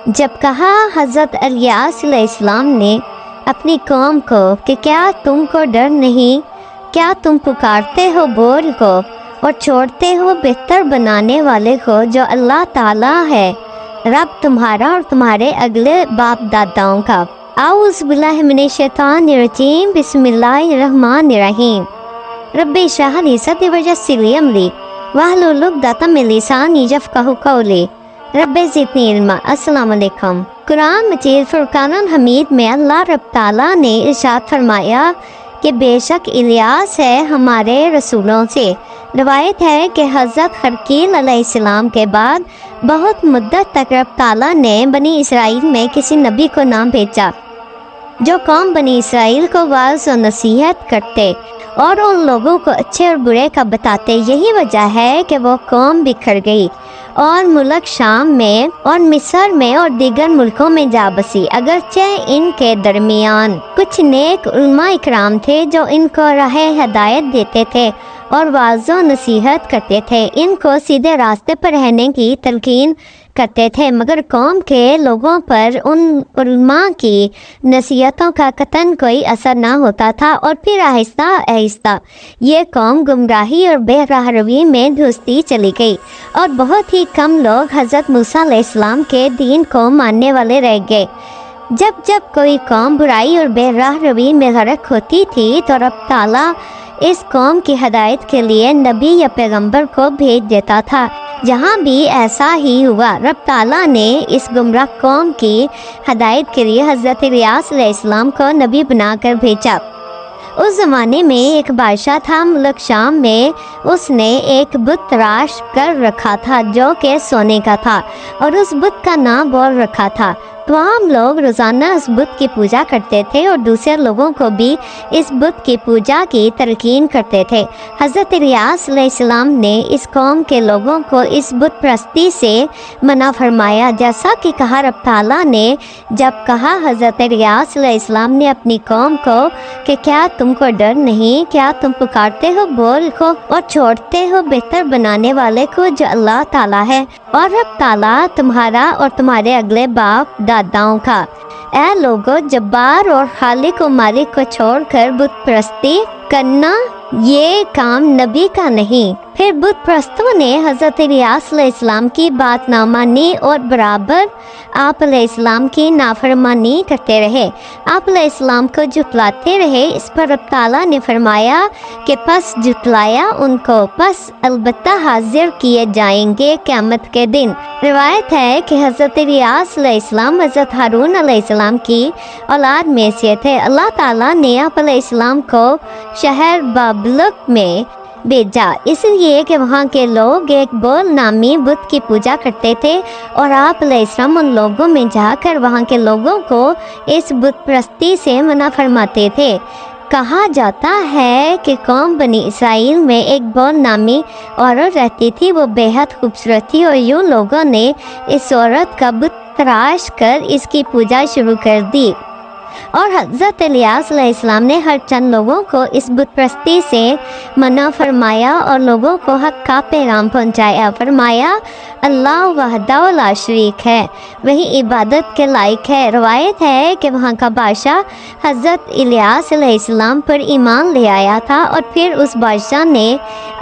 جب کہا حضرت الیاس علیہ السلام نے اپنی قوم کو کہ کیا تم کو ڈر نہیں، کیا تم پکارتے ہو بول کو اور چھوڑتے ہو بہتر بنانے والے کو جو اللہ تعالیٰ ہے، رب تمہارا اور تمہارے اگلے باپ داداؤں کا۔ اعوذ باللہ من الشیطان الرجیم، بسم اللہ الرحمن الرحیم۔ رب اشرح لی صدری ویسر لی امری واحلل عقدۃ من لسانی یفقہوا قولی، رب زدنی علما۔ السلام علیکم۔ قرآن مجید فرقان حمید میں اللہ رب تعالیٰ نے ارشاد فرمایا کہ بے شک الیاس ہے ہمارے رسولوں سے۔ روایت ہے کہ حضرت خرقیل علیہ السلام کے بعد بہت مدت تک رب تعالیٰ نے بنی اسرائیل میں کسی نبی کو نہ بھیجا جو قوم بنی اسرائیل کو واعظ و نصیحت کرتے اور ان لوگوں کو اچھے اور برے کا بتاتے۔ یہی وجہ ہے کہ وہ قوم بکھر گئی اور ملک شام میں اور مصر میں اور دیگر ملکوں میں جا بسی، اگرچہ ان کے درمیان کچھ نیک علماء اکرام تھے جو ان کو راہ ہدایت دیتے تھے اور واعظ و نصیحت کرتے تھے، ان کو سیدھے راستے پر رہنے کی تلقین کرتے تھے، مگر قوم کے لوگوں پر ان علماء کی نصیحتوں کا قطعاً کوئی اثر نہ ہوتا تھا، اور پھر آہستہ آہستہ یہ قوم گمراہی اور بے راہ روی میں دھستی چلی گئی اور بہت ہی کم لوگ حضرت موسیٰ علیہ السلام کے دین کو ماننے والے رہ گئے۔ جب جب کوئی قوم برائی اور بے راہ روی میں غرق ہوتی تھی تو رب تعالیٰ اس قوم کی ہدایت کے لیے نبی یا پیغمبر کو بھیج دیتا تھا۔ جہاں بھی ایسا ہی ہوا، رب تعالیٰ نے اس گمراہ قوم کی ہدایت کے لیے حضرت الیاس علیہ السلام کو نبی بنا کر بھیجا۔ اس زمانے میں ایک بادشاہ تھا ملک شام میں، اس نے ایک بت تراش کر رکھا تھا جو کہ سونے کا تھا، اور اس بت کا نام بول رکھا تھا۔ تمام لوگ روزانہ اس بت کی پوجا کرتے تھے اور دوسرے لوگوں کو بھی اس بت کی پوجا کی تلقین کرتے تھے۔ حضرت الیاس علیہ السلام نے اس قوم کے لوگوں کو اس بت پرستی سے منع فرمایا، جیسا کہ کہا رب تعالیٰ نے جب کہا حضرت الیاس علیہ السلام نے اپنی قوم کو کہ کیا تم کو ڈر نہیں، کیا تم پکارتے ہو بول کو اور چھوڑتے ہو بہتر بنانے والے کو جو اللہ تعالیٰ ہے، اور رب تعالیٰ تمہارا اور تمہارے اگلے باپ داداؤں کا۔ اے لوگو، جبار اور خالق و مالک کو چھوڑ کر بت پرستی کرنا یہ کام نبی کا نہیں۔ پھر بت پرستوں نے حضرت الیاس علیہ السلام کی بات نہ مانی اور برابر آپ علیہ السلام کی نافرمانی کرتے رہے، آپ علیہ السلام کو جھٹلاتے رہے۔ اس پر رب تعالیٰ نے فرمایا کہ پس جھٹلایا ان کو، پس البتہ حاضر کیے جائیں گے قیامت کے دن۔ روایت ہے کہ حضرت الیاس علیہ السلام حضرت ہارون علیہ السلام کی اولاد میں سے تھے۔ اللہ تعالیٰ نے آپ علیہ السلام کو شہر بابلک میں بھیجا، اس لیے کہ وہاں کے لوگ ایک بول نامی بت کی پوجا کرتے تھے، اور آپ علیہ السلام ان لوگوں میں جا کر وہاں کے لوگوں کو اس بت پرستی سے منع فرماتے تھے۔ کہا جاتا ہے کہ قوم بنی اسرائیل میں ایک بول نامی عورت رہتی تھی، وہ بے حد خوبصورت تھی، اور یوں لوگوں نے اس عورت کا بت تراش کر اس کی پوجا شروع کر دی، اور حضرت الیاس علیہ السلام نے ہر چند لوگوں کو اس بت پرستی سے منع فرمایا اور لوگوں کو حق کا پیغام پہنچایا۔ فرمایا اللہ وحدہ لا شریک ہے، وہی عبادت کے لائق ہے۔ روایت ہے کہ وہاں کا بادشاہ حضرت الیاس علیہ السلام پر ایمان لے آیا تھا، اور پھر اس بادشاہ نے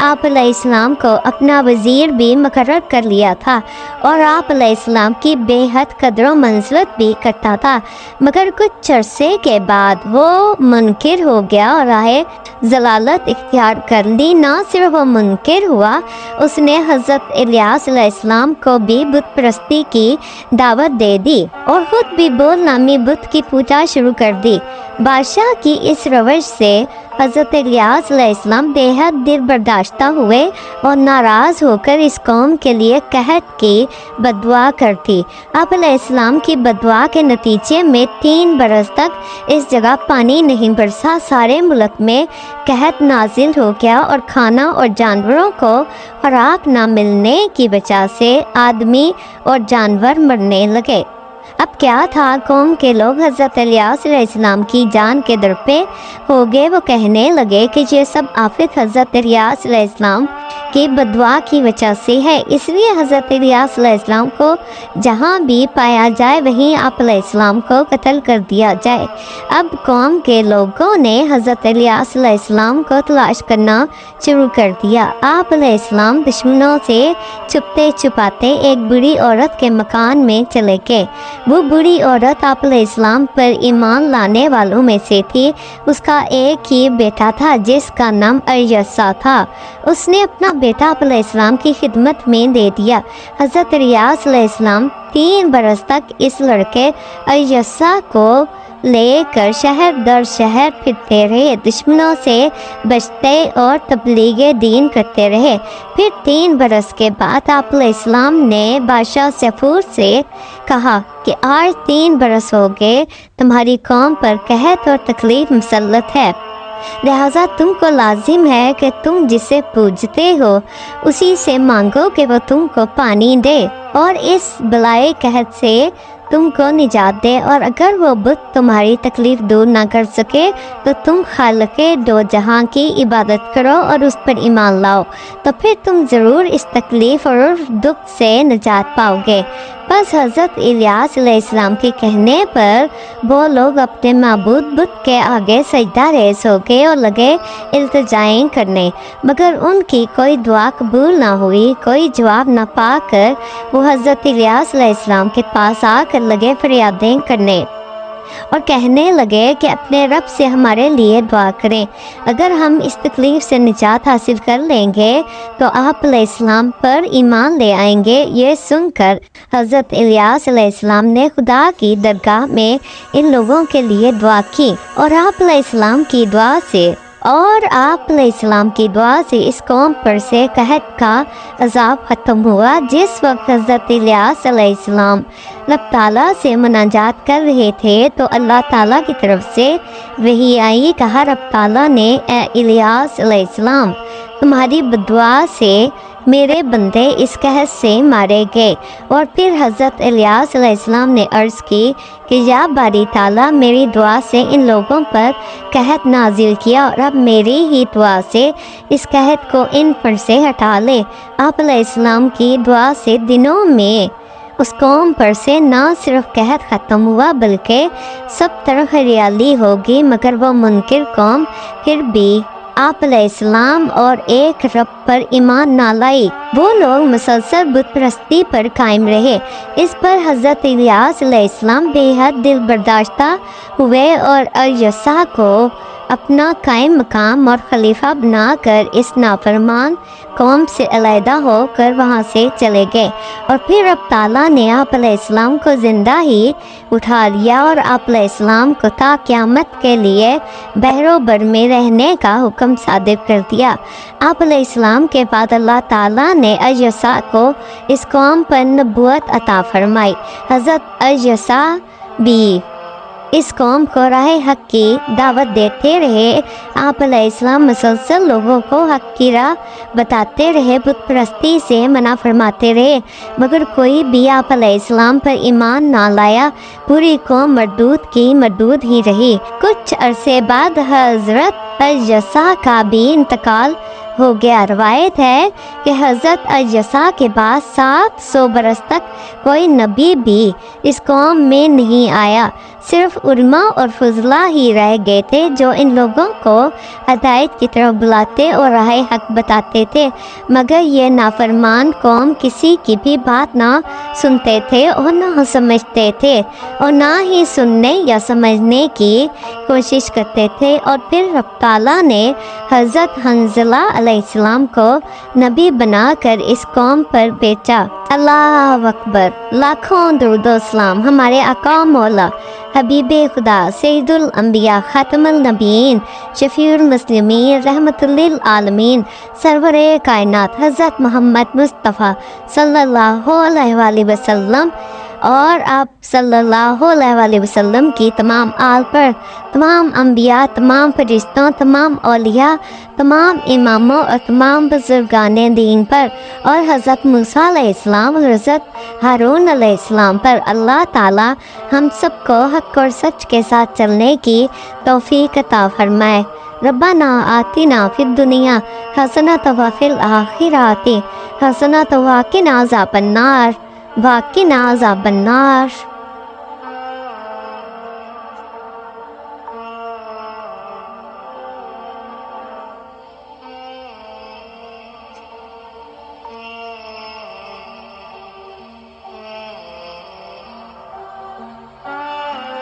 آپ علیہ السلام کو اپنا وزیر بھی مقرر کر لیا تھا، اور آپ علیہ السلام کی بے حد قدر و منزلت بھی کرتا تھا، مگر کچھ عرصے کے بعد وہ منکر ہو گیا اور راہ ضلالت اختیار کر لی۔ نہ صرف وہ منکر ہوا، اس نے حضرت الیاس علیہ السلام کو بھی بت پرستی کی دعوت دے دی اور خود بھی بول نامی بت کی پوجا شروع کر دی۔ بادشاہ کی اس روش سے حضرت الیاس علیہ السلام بے حد دل برداشتہ ہوئے اور ناراض ہو کر اس قوم کے لیے قحط کی بددعا کرتی۔ آپ علیہ السلام کی بددعا کے نتیجے میں 3 برس تک اس جگہ پانی نہیں برسا، سارے ملک میں قحط نازل ہو گیا، اور کھانا اور جانوروں کو خوراک نہ ملنے کی وجہ سے آدمی اور جانور مرنے لگے۔ اب کیا تھا، قوم کے لوگ حضرت الیاس علیہ السلام کی جان کے در پہ ہو گئے۔ وہ کہنے لگے کہ یہ سب آفت حضرت الیاس علیہ السلام کی بددعا کی وجہ سے ہے، اس لیے حضرت الیاس علیہ السلام کو جہاں بھی پایا جائے وہیں آپ علیہ السلام کو قتل کر دیا جائے۔ اب قوم کے لوگوں نے حضرت الیاس علیہ السلام کو تلاش کرنا شروع کر دیا۔ آپ علیہ السلام دشمنوں سے چھپتے چھپاتے ایک بڑی عورت کے مکان میں چلے گئے۔ وہ بڑی عورت آپ علیہ السلام پر ایمان لانے والوں میں سے تھی۔ اس کا ایک ہی بیٹا تھا جس کا نام اریسا تھا۔ اس نے اپنا بیٹا آپ علیہ السلام کی خدمت میں دے دیا۔ حضرت الیاس علیہ السلام 3 برس تک اس لڑکے اریسا کو لے کر شہر در شہر پھرتے رہے، دشمنوں سے بچتے اور تبلیغ دین کرتے رہے۔ پھر 3 برس کے بعد آپ علیہ السلام نے بادشاہ سیفور سے کہا کہ آج 3 برس ہو گئے تمہاری قوم پر قحط اور تکلیف مسلط ہے، لہذا تم کو لازم ہے کہ تم جسے پوجتے ہو اسی سے مانگو کہ وہ تم کو پانی دے اور اس بلائے قحط سے تم کو نجات دے، اور اگر وہ بت تمہاری تکلیف دور نہ کر سکے تو تم خالق دو جہاں کی عبادت کرو اور اس پر ایمان لاؤ، تو پھر تم ضرور اس تکلیف اور دکھ سے نجات پاؤ گے۔ بس حضرت الیاس علیہ السلام کے کہنے پر وہ لوگ اپنے معبود بت کے آگے سجدہ ریز ہو گئے اور لگے التجائیں کرنے، مگر ان کی کوئی دعا قبول نہ ہوئی۔ کوئی جواب نہ پا کر وہ حضرت الیاس علیہ السلام کے پاس آ کر لگے فریادیں کرنے اور کہنے لگے کہ اپنے رب سے ہمارے لیے دعا کریں، اگر ہم اس تکلیف سے نجات حاصل کر لیں گے تو آپ علیہ السلام پر ایمان لے آئیں گے۔ یہ سن کر حضرت الیاس علیہ السلام نے خدا کی درگاہ میں ان لوگوں کے لیے دعا کی اور آپ علیہ السلام کی دعا سے اس قوم پر سے قحط کا عذاب ختم ہوا۔ جس وقت حضرت الیاس علیہ السلام رب تعالیٰ سے مناجات کر رہے تھے تو اللہ تعالیٰ کی طرف سے وحی آئی، کہا رب تعالیٰ نے اے الیاس علیہ السلام تمہاری بددعا سے میرے بندے اس قحط سے مارے گئے۔ اور پھر حضرت الیاس علیہ السلام نے عرض کی کہ یا باری تعالیٰ میری دعا سے ان لوگوں پر قحط نازل کیا اور اب میری ہی دعا سے اس قحط کو ان پر سے ہٹا لے۔ آپ علیہ السلام کی دعا سے دنوں میں اس قوم پر سے نہ صرف قحط ختم ہوا بلکہ سب طرف ہریالی ہوگی، مگر وہ منکر قوم پھر بھی آپ علیہ السلام اور ایک رب پر ایمان نہ لائی۔ وہ لوگ مسلسل بت پرستی پر قائم رہے۔ اس پر حضرت الیاس علیہ السلام بے حد دل برداشتہ ہوئے اور اریسا کو اپنا قائم مقام اور خلیفہ بنا کر اس نافرمان قوم سے علیحدہ ہو کر وہاں سے چلے گئے۔ اور پھر رب تعالیٰ نے آپ علیہ السلام کو زندہ ہی اٹھا لیا اور آپ علیہ السلام کو تا قیامت کے لیے بحر و بر میں رہنے کا حکم صادر کر دیا۔ آپ علیہ السلام کے بعد اللہ تعالیٰ نے اریسا کو اس قوم پر نبوت عطا فرمائی۔ حضرت اریسا بھی اس قوم کو راہ حق کی دعوت دیتے رہے۔ آپ علیہ السلام مسلسل لوگوں کو حق کی راہ بتاتے رہے، بت پرستی سے منع فرماتے رہے، مگر کوئی بھی آپ علیہ السلام پر ایمان نہ لایا۔ پوری قوم مردود کی مردود ہی رہی۔ کچھ عرصے بعد حضرت اریسا کا بھی انتقال ہو گیا۔ روایت ہے کہ حضرت اریسا کے بعد 700 برس تک کوئی نبی بھی اس قوم میں نہیں آیا، صرف علماء اور فضلاء ہی رہ گئے تھے جو ان لوگوں کو ہدایت کی طرف بلاتے اور راہ حق بتاتے تھے، مگر یہ نافرمان قوم کسی کی بھی بات نہ سنتے تھے اور نہ سمجھتے تھے اور نہ ہی سننے یا سمجھنے کی کوشش کرتے تھے۔ اور پھر رب تعالیٰ نے حضرت حنظلہ علیہ السلام کو نبی بنا کر اس قوم پر بھیجا۔ اللہ اکبر، لاکھوں درود و سلام ہمارے آقا مولا حبیب خدا سید الانبیاء خاتم النبیین شفیع المسلمین رحمت للعالمین سرور کائنات حضرت محمد مصطفیٰ صلی اللہ علیہ وآلہ وسلم اور آپ صلی اللہ علیہ وسلم کی تمام آل پر، تمام انبیاء، تمام فرشتوں، تمام اولیاء، تمام اماموں اور تمام بزرگان دین پر، اور حضرت موسیٰ علیہ السلام اور حضرت ہارون علیہ السلام پر اللہ تعالی ہم سب کو حق اور سچ کے ساتھ چلنے کی توفیق عطا فرمائے۔ ربنا آتنا فی الدنیا حسنۃ وفی الآخرۃ حسنۃ وقنا عذاب النار، وقنا عذاب النار۔